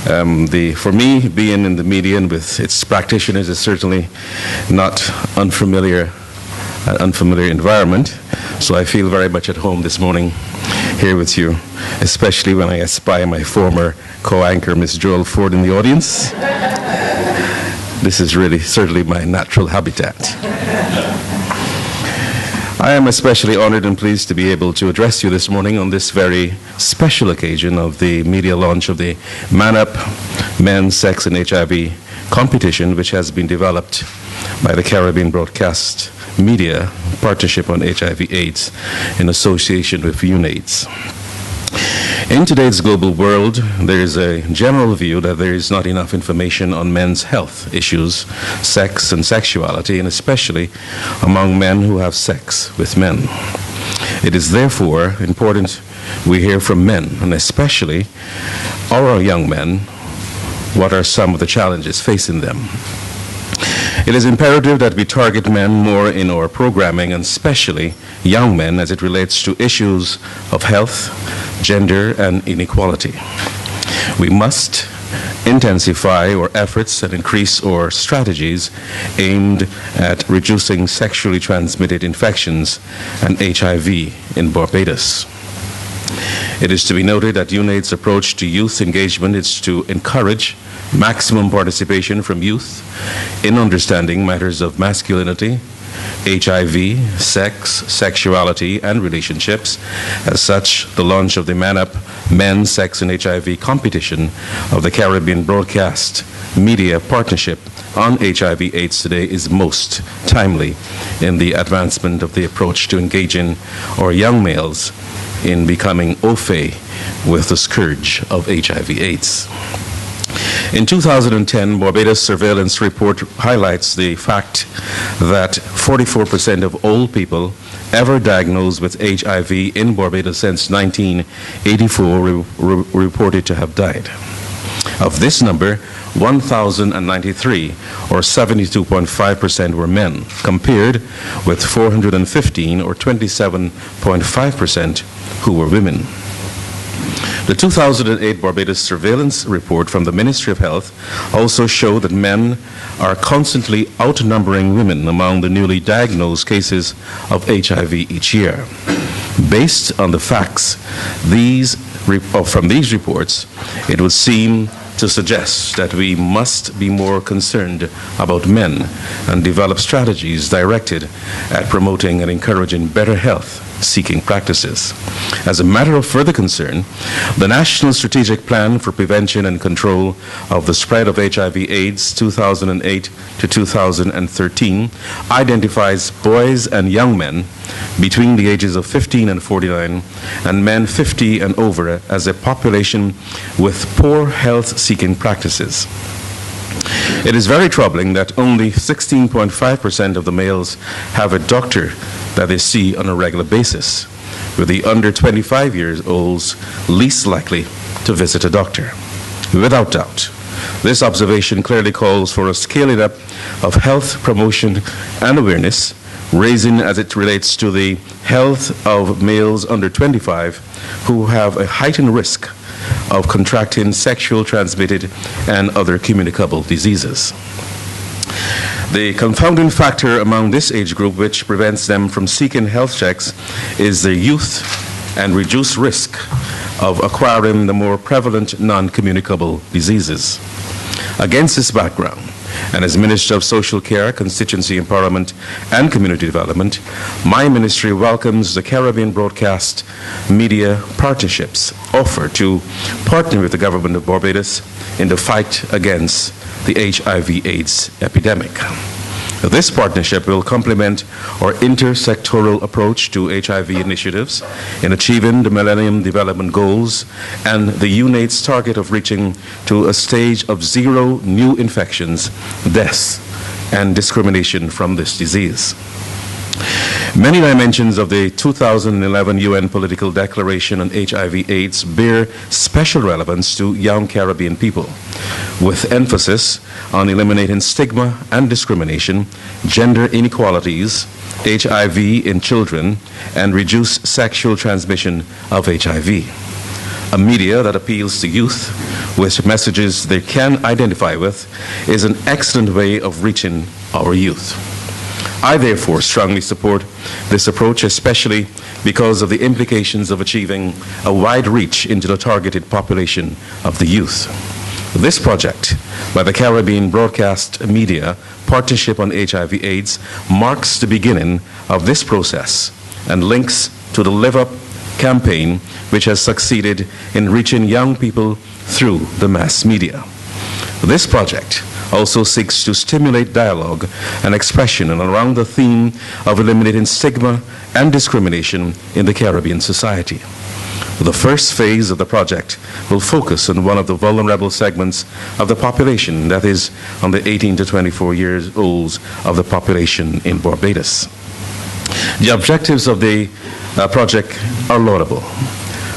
For me, being in the media and with its practitioners is certainly not unfamiliar environment. So I feel very much at home this morning here with you, especially when I espy my former co-anchor, Miss Joel Ford, in the audience. This is really certainly my natural habitat. I am especially honored and pleased to be able to address you this morning on this very special occasion of the media launch of the Man Up Men, Sex and HIV competition, which has been developed by the Caribbean Broadcast Media Partnership on HIV/AIDS in association with UNAIDS. In today's global world, there is a general view that there is not enough information on men's health issues, sex and sexuality, and especially among men who have sex with men. It is therefore important we hear from men, and especially our young men, what are some of the challenges facing them. It is imperative that we target men more in our programming, and especially young men, as it relates to issues of health, gender, and inequality. We must intensify our efforts and increase our strategies aimed at reducing sexually transmitted infections and HIV in Barbados. It is to be noted that UNAIDS' approach to youth engagement is to encourage maximum participation from youth in understanding matters of masculinity, HIV, sex, sexuality, and relationships. As such, the launch of the Man Up Men, Sex, and HIV competition of the Caribbean Broadcast Media Partnership on HIV/AIDS today is most timely in the advancement of the approach to engaging our young males in becoming au fait with the scourge of HIV/AIDS. In 2010, Barbados surveillance report highlights the fact that 44% of all people ever diagnosed with HIV in Barbados since 1984 reported to have died. Of this number, 1,093, or 72.5%, were men, compared with 415, or 27.5%, who were women. The 2008 Barbados surveillance report from the Ministry of Health also showed that men are constantly outnumbering women among the newly diagnosed cases of HIV each year. Based on the facts from these reports, it would seem to suggest that we must be more concerned about men and develop strategies directed at promoting and encouraging better health seeking practices. As a matter of further concern, the National Strategic Plan for Prevention and Control of the Spread of HIV/AIDS 2008 to 2013 identifies boys and young men between the ages of 15 and 49 and men 50 and over as a population with poor health seeking practices. It is very troubling that only 16.5% of the males have a doctor that they see on a regular basis, with the under 25 years olds least likely to visit a doctor. Without doubt, this observation clearly calls for a scaling up of health promotion and awareness, raising as it relates to the health of males under 25 who have a heightened risk of contracting sexual transmitted and other communicable diseases. The confounding factor among this age group which prevents them from seeking health checks is their youth and reduced risk of acquiring the more prevalent non-communicable diseases. Against this background, and as Minister of Social Care, Constituency Empowerment and Community Development, my ministry welcomes the Caribbean Broadcast Media Partnership's offer to partner with the government of Barbados in the fight against the HIV/AIDS epidemic. This partnership will complement our intersectoral approach to HIV initiatives in achieving the Millennium Development Goals and the UNAIDS target of reaching to a stage of zero new infections, deaths, and discrimination from this disease. Many dimensions of the 2011 UN Political Declaration on HIV/AIDS bear special relevance to young Caribbean people, with emphasis on eliminating stigma and discrimination, gender inequalities, HIV in children, and reduce sexual transmission of HIV. A media that appeals to youth with messages they can identify with is an excellent way of reaching our youth. I therefore strongly support this approach, especially because of the implications of achieving a wide reach into the targeted population of the youth. This project by the Caribbean Broadcast Media Partnership on HIV/AIDS marks the beginning of this process and links to the Live Up campaign, which has succeeded in reaching young people through the mass media. This project also seeks to stimulate dialogue and expression around the theme of eliminating stigma and discrimination in the Caribbean society. The first phase of the project will focus on one of the vulnerable segments of the population, that is, on the 18 to 24 years olds of the population in Barbados. The objectives of the project are laudable: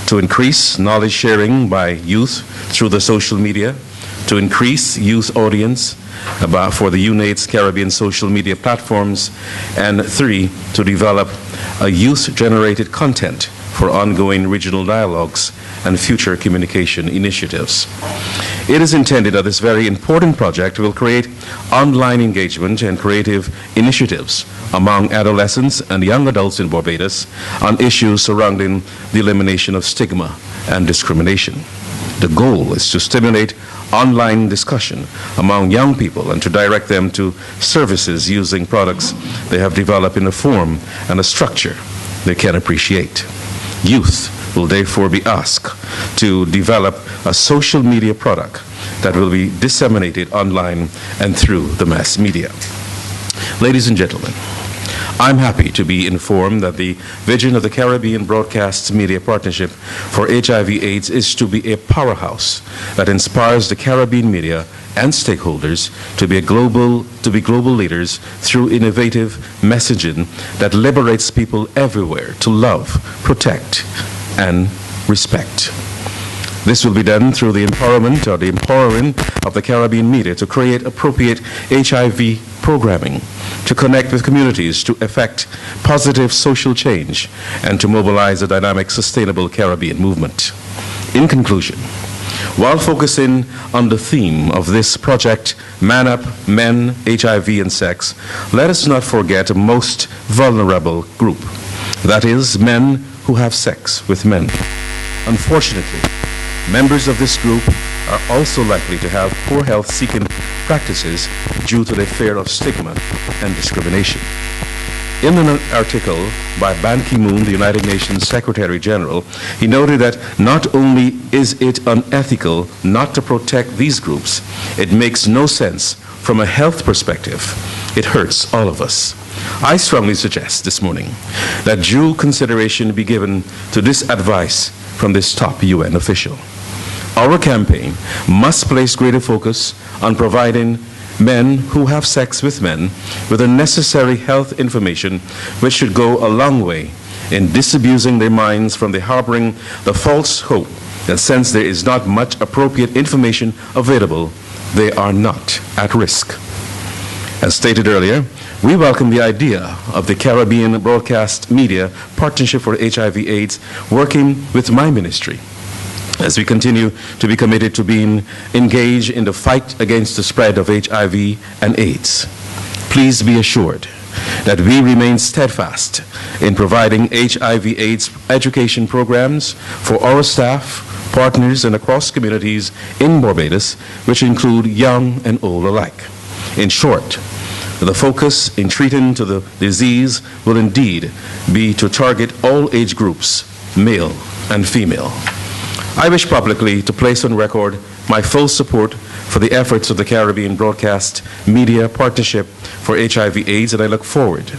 to increase knowledge sharing by youth through the social media, to increase youth audience for the UNAIDS Caribbean social media platforms, and 3, to develop a youth-generated content for ongoing regional dialogues and future communication initiatives. It is intended that this very important project will create online engagement and creative initiatives among adolescents and young adults in Barbados on issues surrounding the elimination of stigma and discrimination. The goal is to stimulate online discussion among young people and to direct them to services using products they have developed in a form and a structure they can appreciate. Youth will therefore be asked to develop a social media product that will be disseminated online and through the mass media. Ladies and gentlemen, I'm happy to be informed that the vision of the Caribbean Broadcast Media Partnership for HIV/AIDS is to be a powerhouse that inspires the Caribbean media and stakeholders to be global leaders through innovative messaging that liberates people everywhere to love, protect, and respect. This will be done through the empowerment or the empowering of the Caribbean media to create appropriate HIV programming, to connect with communities, to effect positive social change, and to mobilize a dynamic, sustainable Caribbean movement. In conclusion, while focusing on the theme of this project, Man Up, Men, HIV, and Sex, let us not forget a most vulnerable group, that is, men who have sex with men. Unfortunately, members of this group are also likely to have poor health-seeking practices due to their fear of stigma and discrimination. In an article by Ban Ki-moon, the United Nations Secretary General, he noted that not only is it unethical not to protect these groups, it makes no sense from a health perspective. It hurts all of us. I strongly suggest this morning that due consideration be given to this advice from this top UN official. Our campaign must place greater focus on providing men who have sex with men with the necessary health information, which should go a long way in disabusing their minds from the harboring the false hope that since there is not much appropriate information available, they are not at risk. As stated earlier, we welcome the idea of the Caribbean Broadcast Media Partnership for HIV/AIDS working with my ministry, as we continue to be committed to being engaged in the fight against the spread of HIV and AIDS. Please be assured that we remain steadfast in providing HIV/AIDS education programs for our staff, partners, and across communities in Barbados, which include young and old alike. In short, the focus in treating to the disease will indeed be to target all age groups, male and female. I wish publicly to place on record my full support for the efforts of the Caribbean Broadcast Media Partnership for HIV/AIDS, and I look forward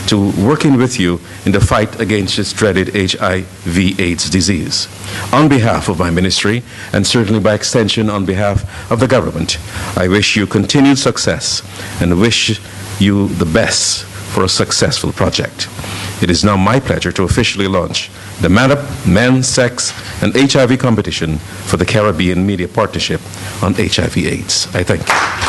to working with you in the fight against this dreaded HIV/AIDS disease. On behalf of my ministry, and certainly by extension on behalf of the government, I wish you continued success and wish you the best for a successful project. It is now my pleasure to officially launch the Man Up, Men, Sex, and HIV competition for the Caribbean Media Partnership on HIV/AIDS. I thank you.